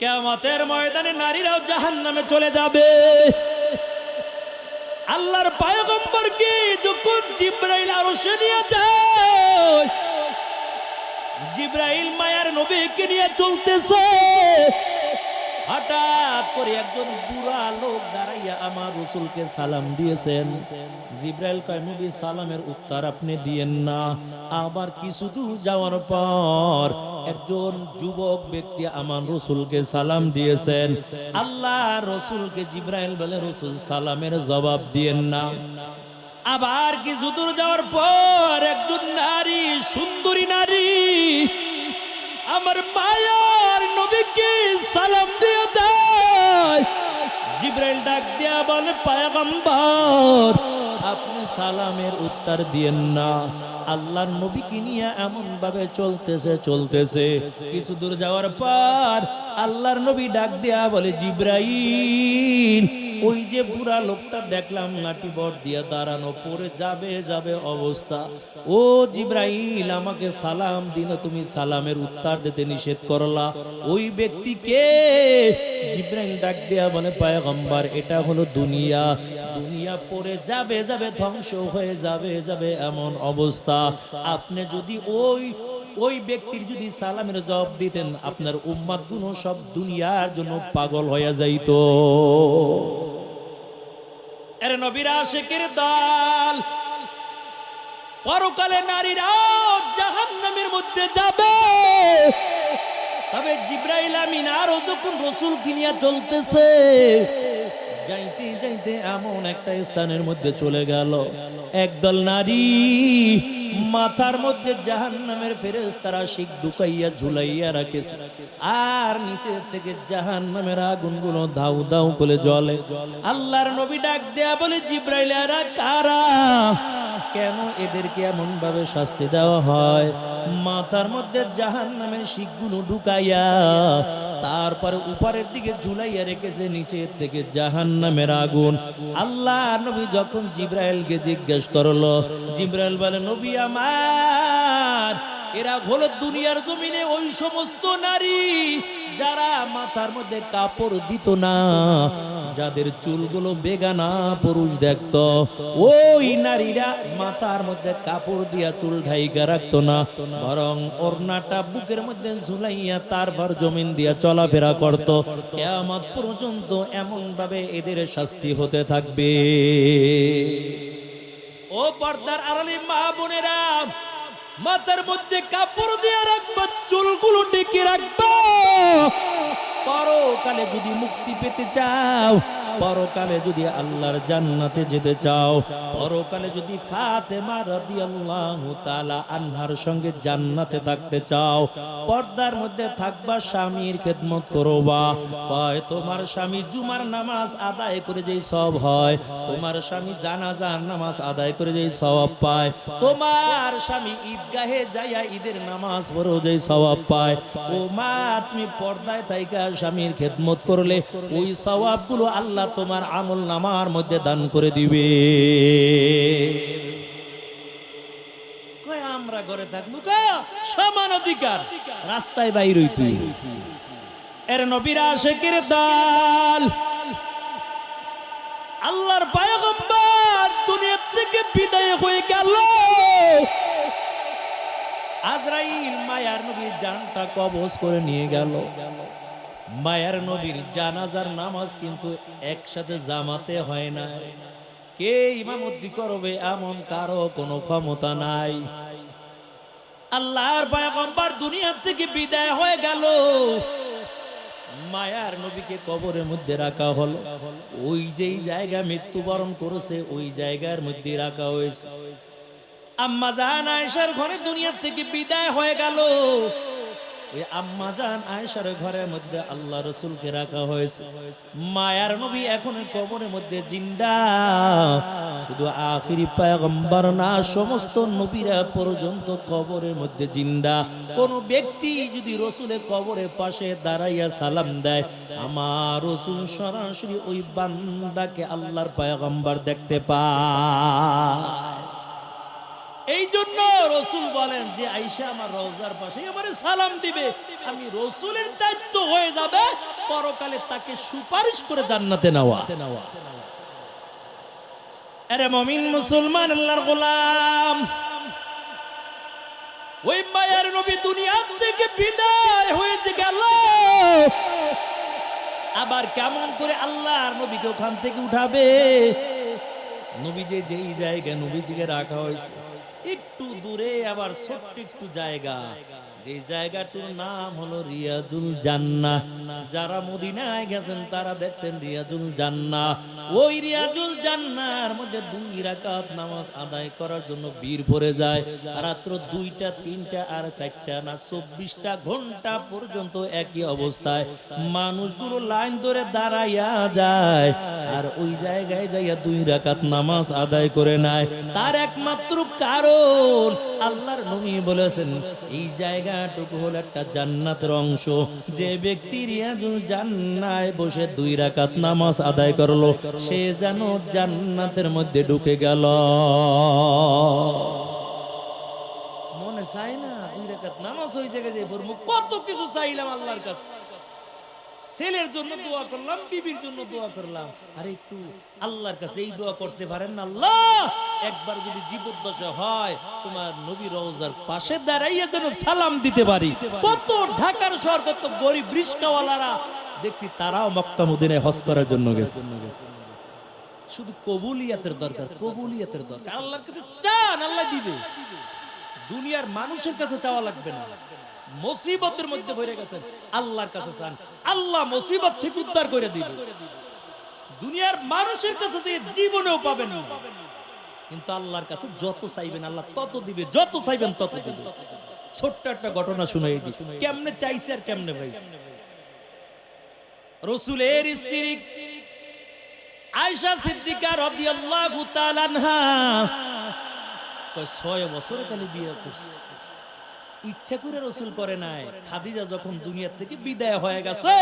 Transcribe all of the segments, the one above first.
কিয়ামতের ময়দানে নারীরাও জাহান্নামে চলে যাবে। আল্লাহর পয়গম্বরকে যখন জিবরাইল আরশে নিয়ে যায়, জিবরাইল মায়ার নবীকে নিয়ে চলতেছে, হঠাৎ করে একজন বুড়া লোক দাঁড়াইয়া আমার রাসূলকে সালাম দিয়েছেন। জিবরাইল কয়, নবী সালামের উত্তর আপনি দিয়েন না। আবার কিছু দূর যাওয়ার পর একজন যুবক ব্যক্তি আমার রাসূলকে সালাম দিয়েছেন। আল্লাহ রাসূলকে জিবরাইল বলে, রাসূল সালামের জবাব দিয়েন না। আবার কিছু দূর যাওয়ার পর একজন নারী, সুন্দরী নারী আমার মায়ার নবীকে সালাম দিয়ে দেয়। জিবরাইল ডাক দিয়া বলে, পয়গম্বর আপনি সালামের উত্তর দিয়েন না। আল্লাহর নবীকে নিয়ে এমন ভাবে চলতেছে কিছু দূর যাওয়ার পর আল্লাহর নবী ডাক দিয়া বলে, জিবরাইল ওই যে বুড়া লোকটা দেখলাম লাঠি বর দিয়া দাঁড়ানো, পড়ে যাবে অবস্থা। ও জিবরাইল আমাকে সালাম দিল, তুমি সালামের উত্তর দিতে নিষেধ করলা, ওই ব্যক্তিকে? জিবরাইল ডাক দিয়া বলে, পয়গম্বর এটা হলো দুনিয়া, দুনিয়া পড়ে যাবে ধ্বংস হয়ে যাবে এমন অবস্থা। আপনি যদি ওই ব্যক্তির যদি সালামের জবাব দিতেন, আপনার উম্মত গুলো সব দুনিয়ার জন্য পাগল হয়ে যাইতো। এর নবীর আশিকের দল, পরকালে নারীরা জাহান্নামের মধ্যে যাবে। তবে জিবরাইল আমিন আরো যখন রাসূলকে নিয়ে চলতেছে, যাইতে এমন একটা স্থানের মধ্যে চলে গেল, একদল নারী মাথার মধ্যে জাহান্নামের ফেরেশতারা শিক ঢুকাইয়া ঝুলাইয়া রাখেছে, আর নিচে থেকে জাহান্নামের আগুনগুলো দাউ দাউ করে জ্বলে। আল্লাহর নবী ডাক দেয়া বলে, জিবরাইল এরা কারা? কেন এদেরকে এমন ভাবে শাস্তি দেওয়া হয়? মাথার মধ্যে জাহান্নামের শিকগুলো ঢুকাইয়া তারপরে উপরের দিকে ঝুলাইয়া রেখেছে, নিচের থেকে জাহান্নামের আগুন। আল্লাহ নবী যখন জিবরাইলকে জিজ্ঞেস করলো, জিবরাইল বলে, নবী আমার, এরা হলো দুনিয়ার জমিনে ওই সমস্ত নারী যারা মাথার মধ্যে কাপড় দিত না, যাদের চুলগুলো বেগানা পুরুষ দেখত, ওই নারীরা মাথার মধ্যে কাপড় দিয়া চুল ঢাইকা রাখতো না, বরং ওড়নাটা বুকের মধ্যে ঝুলাইয়া তারপর জমিন দিয়া চলাফেরা করত। কিয়ামত পর্যন্ত এমন ভাবে এদের শাস্তি হতে থাকবে। ও পর্দার আড়ালে মা বোনেরা, মাথার মধ্যে কাপড় দিয়ে রাখবা, চুলগুলো ঢেকে রাখবা। পরকালে যদি মুক্তি পেতে চাও, পরকালে যদি আল্লাহর জান্নাতে যেতে চাও, পরকালে যদি ফাতেমা রাদিয়াল্লাহু তাআলা আনহার সঙ্গে জান্নাতে থাকতে চাও, পর্দার মধ্যে থাকবা, স্বামীর খেদমত করবা। কয় তোমার স্বামী জুমার নামাজ আদায় করে যেই সওয়াব হয়, তোমার স্বামী জানাজার নামাজ আদায় করে যেই সওয়াব পায়, তোমার স্বামী ঈদগাহে যাইয়া ঈদের নামাজ পড়েও যেই সওয়াব পায়, ও মা তুমি পর্দায় থাইকা স্বামীর খেদমত করলে ওই সওয়াবগুলো আল্লাহ তোমার আমল নামার মধ্যে দান করে দিবে। আমরা ঘরে থাকবো সমান অধিকার, রাস্তায় বাইর হইতে। এর নবীর আশিকের দল, আল্লাহর পয়গম্বর দুনিয়া থেকে বিদায় হয়ে গেল। আজরাইল মায়ার নবীর জানটা কবজ করে নিয়ে গেল। মায়ার নবীর জানাজার নামাজ কিন্তু একসাথে জামাতে হয় না, কে ইমামতি করবে এমন কারো কোনো ক্ষমতা নাই। আল্লাহর পয়গম্বর দুনিয়া থেকে বিদায় হয়ে গেল, মায়ার নবীকে কবরের মধ্যে রাখা হলো। ওই যেই জায়গা মৃত্যুবরণ করেছে ওই জায়গার মধ্যে রাখা হয়েছে। আম্মা জান আয়েশার ঘরে দুনিয়া থেকে বিদায় হয়ে গেল, আম্মা জান আয়েশার ঘরের মধ্যে আল্লাহ রাসূলকে রাখা হয়েছে। মায়ার নবী এখন কবরের মধ্যে জিন্দা, শুধু আখিরি পয়গম্বর না, সমস্ত নবীরা পর্যন্ত কবরের মধ্যে জিন্দা। কোন ব্যক্তি যদি রাসূলের কবরের পাশে দাঁড়াইয়া সালাম দেয়, আমার রাসূল সরাসরি ওই বান্দাকে আল্লাহর পয়গম্বর দেখতে পায়। এই জন্য রাসূল বলেন যে আয়েশা আমার রওজার পাশে আমারে সালাম দিবে, আমি রাসূলের দায়িত্ব হয়ে যাবে পরকালে তাকে সুপারিশ করে জান্নাতে নেওয়া। আরে মুমিন মুসলমান আল্লাহর গোলাম, ওই মায়ার নবী দুনিয়া থেকে বিদায় হয়ে গেল, আবার কেমন করে আল্লাহর নবীকে ওখান থেকে উঠাবে? নবীজি যেই জায়গায় নবীজিকে রাখা হয়েছে একটু দূরে, আবার ছোট্ট একটু জায়গা, যে জায়গাটার নাম হলো রিয়াজুল জান্নাহ। যারা মদিনায় গেছেন তারা দেখছেন রিয়াজুল জান্নাহ। ওই রিয়াজুল জান্নাহর মধ্যে 2 রাকাত নামাজ আদায় করার জন্য ভিড় পড়ে যায়। রাত্র 2টা 3টা আর 4টা না 24টা ঘন্টা পর্যন্ত একই অবস্থায় মানুষগুলো লাইন ধরে দাঁড়াইয়া যায়, আর ওই জায়গায় যাইয়া 2 রাকাত নামাজ আদায় করে নেয়। তার একমাত্র কারণ আল্লাহর নবী বলেছেন, এই জায়গাটুকু হলো একটা জান্নাতের অংশ। যে ব্যক্তি রিয়াজুল জান্নায় বসে 2 রাকাত নামাজ আদায় করলো, সে যেন জান্নাতের মধ্যে ঢুকে গেল। মনে চায় না 2 রাকাত নামাজ ওই জায়গায় যে পড়বো? কত কিছু চাইলাম আল্লাহর কাছে, ছেলের জন্য দোয়া করলাম, বিবির জন্য দোয়া করলাম, আর একটু আল্লাহর কাছে এই দোয়া করতে পারেন না, আল্লাহ একবার যদি জীবদ্দশা হয় তোমার নবী রওজার পাশে দাঁড়াইয়া যেন সালাম দিতে পারি। কত ঢাকার শহর, কত গরিব রিস্কাওয়ালারা দেখছি তারাও মক্কা মদিনায় হজ করার জন্য গেছে। শুধু কবুলিয়াতের দরকার, কবুলিয়াতের দরকার। আল্লাহর কাছে চান, আল্লাহ দিবে। দুনিয়ার মানুষের কাছে চাওয়া লাগবে না। মুসিবতের মধ্যে পড়ে গেছেন, আল্লাহর কাছে চান, আল্লাহ মুসিবত থেকে উদ্ধার করে দিবে। দুনিয়ার মানুষের কাছে যে জীবনেও পাবেন না, কিন্তু আল্লাহর কাছে যত চাইবেন আল্লাহ তত দিবে, যত চাইবেন তত দিবে। ছোট্ট একটা ঘটনা শুনাই দিই, কেমনে চাইছে আর কেমনে পাইছে। রাসূলের স্ত্রী আয়েশা সিদ্দিকা রাদিয়াল্লাহু তাআলা আনহা 6 বছর কালে বিয়ে করছে। ইচ্ছা করে রাসূল করে নাই। খাদিজা যখন দুনিয়া থেকে বিদায় হয়ে গেছে,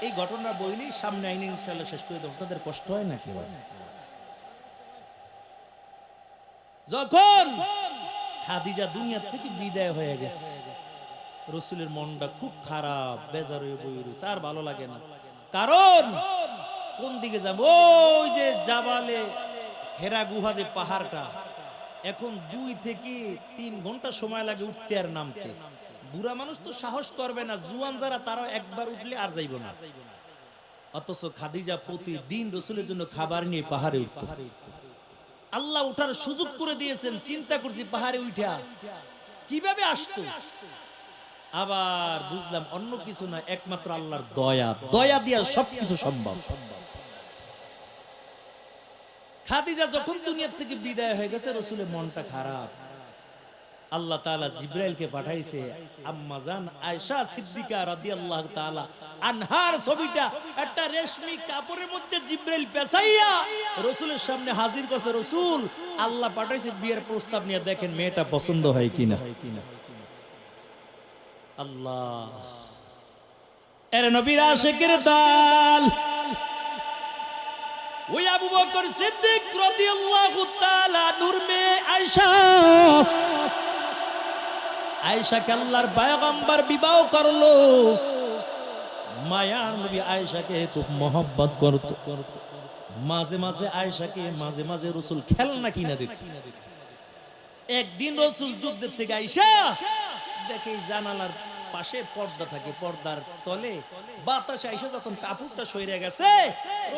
এই ঘটনা বইলি সামনে আইনে ইনশাআল্লাহ শেষ করে দেব। আপনাদের কষ্ট হয় না কি? যখন খাদিজা দুনিয়া থেকে বিদায় হয়ে গেছে, রাসূলের মনটা খুব খারাপ, বেজার হয়ে বই রয়েছে, আর ভালো লাগে না। কারণ কোন দিকে যাব? ওই যে জাবালে হেরা গুহা, যে পাহাড়টা, এখন 2 থেকে 3 ঘন্টা সময় লাগে উঠতে আর নামতে। বুড়া মানুষ তো সাহস করবে না, জুয়ান যারা তারা একবার উঠলে আর যাইব না। অথচ খাদিজা প্রতিদিন রাসূলের জন্য খাবার নিয়ে পাহাড়ে উঠতো। আল্লাহ উঠার সুযোগ করে দিয়েছেন। চিন্তা করছি পাহাড়ে উঠা কিভাবে আসতো। আবার বুঝলাম অন্য কিছু না, একমাত্র আল্লাহর দয়া, দয়া দিয়া সবকিছু সম্ভব। খাদিজা যখন দুনিয়া থেকে বিদায় হয়ে গেছে, রাসূলের মনটা খারাপ। আল্লাহ তাআলা জিবরাইলকে পাঠাইছে, আম্মা জান আয়েশা সিদ্দিকা রাদিয়াল্লাহু তাআলা আনহার ছবিটা একটা রেশমি কাপড়ের মধ্যে জিবরাইল পেঁচাইয়া রাসূলের সামনে হাজির করছে। রাসূল, আল্লাহ পাঠাইছে বিয়ের প্রস্তাব নিয়ে, দেখেন মেয়েটা পছন্দ হয় কিনা। আল্লাহ, এর নবীর আশিকের দল, ওই আবু বকর সিদ্দিক রাদিয়াল্লাহু তাআলা নূর মে আয়েশা, আয়েশাকে আল্লাহর পয়গম্বর বিবাহ করলো। মায়ার নবী আয়েশাকে খুব মহব্বত করত। মাঝে মাঝে আয়েশাকে মাঝে মাঝে রাসূল খেলনা কিনা দিত। একদিন রাসূল যুদ্ধের থেকে আয়েশা দেখে জানালার পাশে পর্দা থাকে, পর্দার তলে বাতাসে আয়েশা যখন কাপড়টা সইরে গেছে,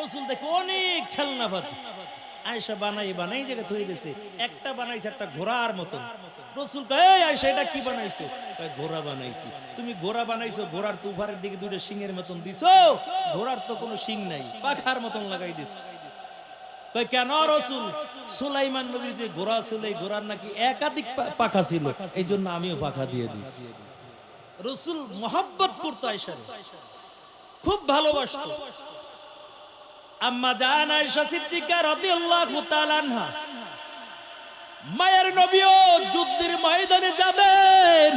রাসূল দেখে অনেক খেলনা পাতি আয়েশা বানাই জায়গা থই দিয়েছে। একটা বানাইছে একটা ঘোড়ার মতন। রাসূল কয়, এই আয়েশা এটা কি বানাইছো? কয়, ঘোড়া বানাইছি। তুমি ঘোড়া বানাইছো, ঘোড়ার তো উপরের দিকে 2টা শিংয়ের মতন দিছো, ঘোড়ার তো কোনো শিং নাই, পাখার মতন লাগাই দিছ। কয়, কেন রাসূল? সুলাইমান নবীর যে ঘোড়া ছিল, এই ঘোড়ার নাকি একাধিক পাখা ছিল, এই জন্য আমিও পাখা দিয়ে দিছি। রাসূল মহব্বত করতো আয়েশার, খুব ভালোবাসতো। আম্মা জান আয়েশা সিদ্দিকা রাদিয়াল্লাহু তাআলা আনহা, মায়ের নবীও যুদ্ধের ময়দানে যাবেন।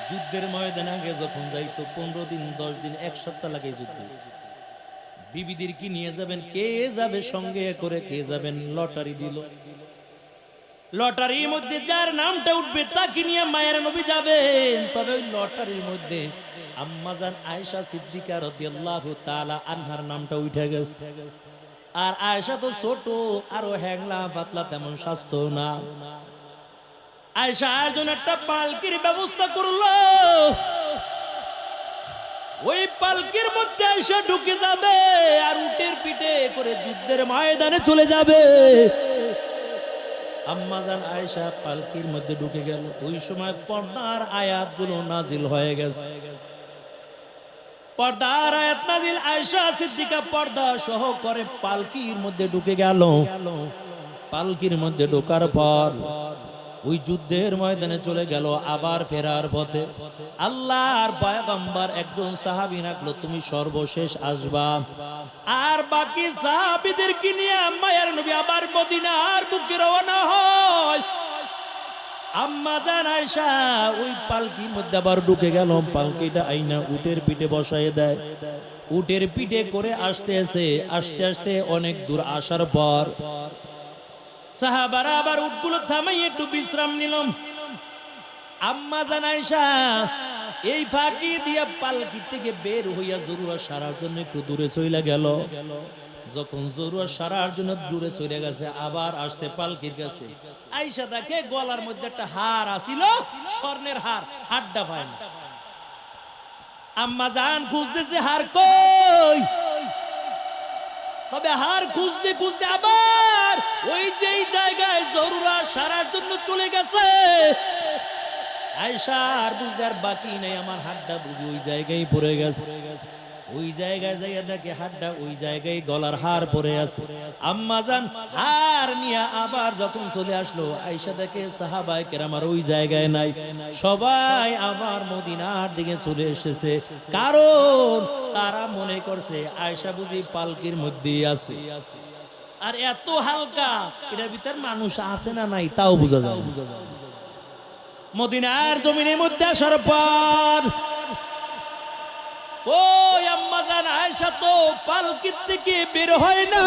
যুদ্ধের ময়দানে আগে যখন যাইতো 15 দিন 10 দিন 1 সপ্তাহ লাগে যুদ্ধে। বিবিদের কি নিয়ে যাবেন, কে যাবে সঙ্গে করে, কে যাবেন, লটারি দিল। লটারির মধ্যে যার নামটা উঠবে তাকে নিয়ে মায়ের নবী যাবেন। তবে ওই লটারির মধ্যে আম্মাজান আয়েশা সিদ্দিকা রাদিয়াল্লাহু তাআলা আনহার নামটা উঠে গেছে। আর আয়েশা তো ছোট, আরো হ্যাংলা পাতলা, তেমন স্বাস্থ্য না। আয়েশা আয়োজন একটা পালকির ব্যবস্থা করলো। ওই পালকির মধ্যে আয়েশা ঢুকে যাবে আর উটের পিঠে করে যুদ্ধের ময়দানে চলে যাবে। আম্মাজান আয়েশা পালকির মধ্যে ঢুকে গেল। ওই সময় পর্দার আয়াতগুলো নাজিল হয়ে গেছে। পর্দার আয়াত নাজিল, আয়েশা সিদ্দিকা পর্দা সহ করে পালকির মধ্যে ঢুকে গেল। পালকির মধ্যে ঢোকার পর ওই যুদ্ধের ময়দানে চলে গেল। আবার ফেরার পথে আল্লাহর পয়গম্বর একজন সাহাবী রাখলো, তুমি সর্বশেষ আসবা। আর বাকি সাহাবীদেরকে নিয়ে মায়ার নবী আবার মদিনার বুকে রওনা হয়। আম্মাজান আয়েশা ওই পালকির মধ্যে আবার ঢুকে গেল। পালকিটা আইনা উটের পিঠে বসায় দেয়। উটের পিঠে করে আসতেছে। আস্তে আস্তে অনেক দূর আসার পর সাহাবারা আবার উটগুলো থামাই একটু বিশ্রাম নিলাম। আম্মাজান আয়েশা এই ফাঁকি দিয়া পালকি থেকে বের হইয়া জরুরা সারার জন্য একটু দূরে চলে গেল। যখন জরুরা সারার জন্য দূরে চলে গেছে, আবার আসছে পালকির কাছে। আয়েশা দেখে গলার মধ্যে একটা হার আছিল, স্বর্ণের হার, হারটা পায় না। আম্মাজান খুঁজতেছে হার কই। তবে হার খুঁজতে খুঁজতে আবার ওই যেই জায়গায় জরুরা সারার জন্য চলে গেছে। আয়েশা আর বুঝতে আর বাকি নাই, আমার হাতটা বুঝি ওই জায়গায় পড়ে গেছে। ওই জায়গায় যাইয়া দেখে হাতটা ওই জায়গায় গলার হার পড়ে আছে। আম্মাজান হার নিয়ে আবার যখন চলে আসলো, আয়েশা দেখে সাহাবায়ে কেরাম আর ওই জায়গায় নাই, সবাই আবার মদিনার দিকে চলে এসেছে। কারণ তারা মনে করছে আয়েশা বুঝি পালকির মধ্যেই আছে। আর এত হালকা, এটার ভিতর মানুষ আছে না নাই তাও বোঝা যায়। মদিনার জমিনের মধ্যে আসার পর ওই আম্মাজান আয়েশা তো পালকির থেকে বের হয় না।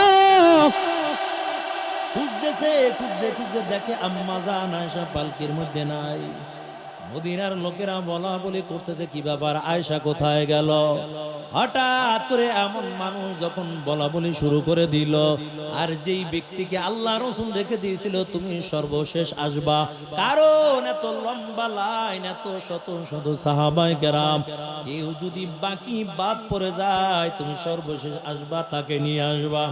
খুঁজতেছে, খুঁজতে খুঁজতে দেখে আম্মাজান আয়েশা পালকির মধ্যে নাই। মদিনার লোকেরা বলা বলি করতেছে, কি ব্যাপার, আয়েশা কোথায় গেল? হঠাৎ করে এমন মানুষ যখন বলা বলি শুরু করে দিল, আর যেই ব্যক্তিকে আল্লাহ রাসূল রেখে দিয়েছিল তুমি সর্বশেষ আসবা, কারণ এত লম্বা লাইন, এত শত শত সাহাবায়ে কেরাম, কেউ যদি বাকি বাদ পড়ে যায় তুমি সর্বশেষ আসবা, তাকে নিয়ে আসবা।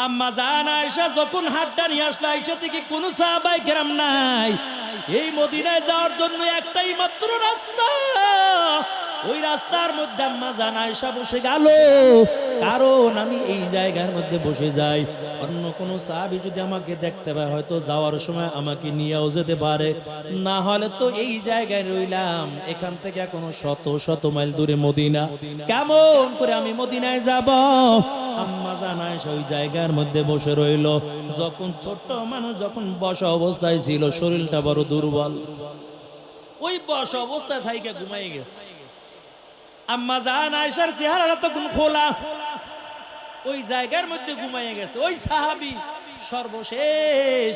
আম্মাজান আয়েশা যখন হাতটা নিয়ে আসলো, আয়েশা থেকে কোনো সাহাবায়ে কেরাম নাই। এই মদিনায় যাওয়ার জন্য একটাই মাত্র রাস্তা। ওই রাস্তার মধ্যে আম্মাজান আয়েশা বসে গেল। কারণ আমি এই জায়গার মধ্যে বসে যাই, অন্য কোন সাহাবী যদি আমাকে দেখতে পায় হয়তো যাওয়ার সময় আমাকে নিয়েও যেতে পারে, না হলে তো এই জায়গায় রইলাম। এখান থেকে এখনো শত শত মাইল দূরে মদিনা, কেমন করে আমি মদিনায় যাব? আম্মাজান আয়েশা ওই জায়গার মধ্যে বসে রইল। যখন ছোট্ট মানুষ যখন বসা অবস্থায় ছিল, শরীরটা বড় দুর্বল, ওই বসা অবস্থায় থাইকে ঘুমাই গেছে। আম্মাজান আয়েশার চেহারাটা তখন খোলা, ওই জায়গার মধ্যে ঘুমাই গেছে। ওই সাহাবী সর্বশেষ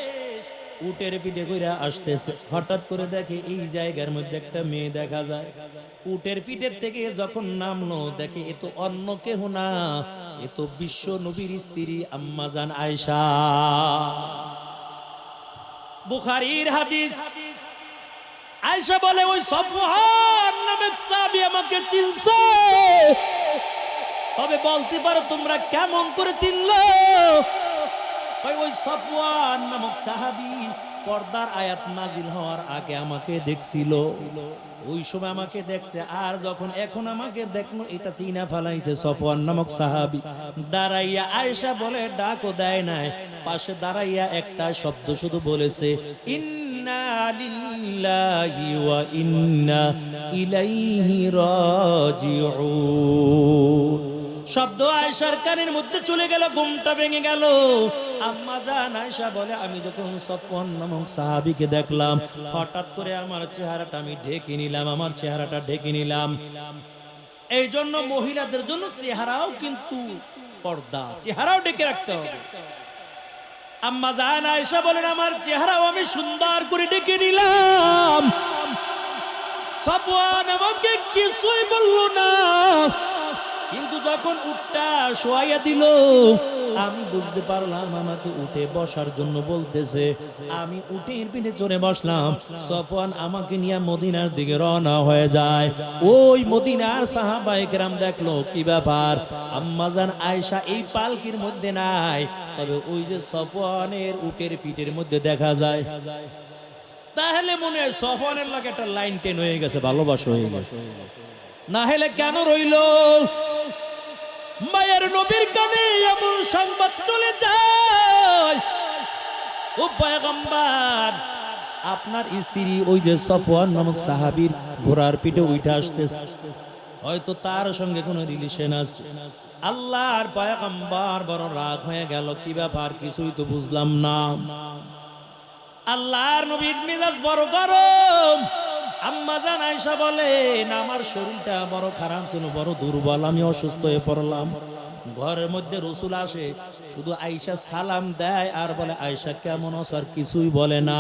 উটের পিঠে কইরা আসতেছে। হঠাৎ করে দেখে এই জায়গার মধ্যে একটা মেয়ে দেখা যায়। উটের পিঠের থেকে যখন নামলো, দেখে এ তো অন্য কেহ না, এ তো বিশ্ব নবীর স্ত্রী আম্মাজান আয়েশা। বুখারীর হাদিস। আয়েশা বলে, ওই সফওয়ান নামক সাহাবী আমাকে চিনছে। তবে বলতে পারো তোমরা কেমন করে চিনলে? ওই সফওয়ান নামক সাহাবী পর্দার আয়াত নাজিল হওয়ার আগে আমাকে দেখছিল, ওই সময় আমাকে দেখছে। আর যখন এখন আমাকে দেখলো, এটা চিনা ফেলাইছে সফওয়ান নামক সাহাবী। দাঁড়াইয়া আয়েশা বলে, ডাকও দেয় নাই, পাশে দাঁড়াইয়া একটা শব্দ শুধু বলেছে, ইন্না লিল্লাহি ওয়া ইন্না ইলাইহি রাজিউন। শব্দ আয়েশার কানের মধ্যে চলে গেল, ঘুমটা ভেঙে গেল। আম্মাজান আয়েশা বলে, আমি যখন সফওয়ান নামক সাহাবীকে দেখলাম, হঠাৎ করে আমার চেহারাটা আমি ঢেকে নিলাম, আমার চেহারাটা ঢেকে নিলাম। এই জন্য মহিলাদের জন্য চেহারাও কিন্তু পর্দা, চেহারাও ঢেকে রাখতে হবে। আম্মাজান আয়েশা বলেন, আমার চেহারাও আমি সুন্দর করে ঢেকে নিলাম। সাফওয়ান আমাকে কিছুই বললো না, কিন্তু যখন উটটা শোয়াইয়া দিল আমি বুঝতে পারলাম আমাকে উঠে বসার জন্য বলতেছে। আমি উটের পিঠে চড়ে বসলাম। সফওয়ান আমাকে নিয়ে মদিনার দিকে রওনা হয়ে যায়। ওই মদিনার সাহাবায়ে কেরাম দেখলো কি ব্যাপার, আম্মাজান আয়েশা এই পালকির মধ্যে নাই, তবে ওই যে সফওয়ানের উটের পিঠের মধ্যে দেখা যায়। তাহলে মনে হয় সফওয়ানের লাগে একটা লাইন টেন হয়ে গেছে, ভালোবাসা হয়ে গেছে। না হলে কেন রইলো? মায়ের নবীর কানে এমন সংবাদ চলে যায়, ও পয়গম্বর আপনার স্ত্রী ওই যে সফওয়ান নামক সাহাবীর ঘোড়ার পিঠে উঠে আসতেছে, হয়তো তার সঙ্গে কোনো রিলেশন আছে। আল্লাহর পয়গম্বর বড় রাগ হয়ে গেল, কি ব্যাপার কিছুই তো বুঝলাম না। আল্লাহর নবীর মেজাজ বড় গরম। আম্মাজান আয়েশা বলেন আমার শরীরটা বড় খারাপ ছিল, বড় দুর্বল, আমি অসুস্থ হয়ে পড়লাম। ঘরের মধ্যে রাসূল আসে, শুধু আয়েশা সালাম দেয় আর বলে আয়েশা কেমন আছো, আর কিছুই বলে না।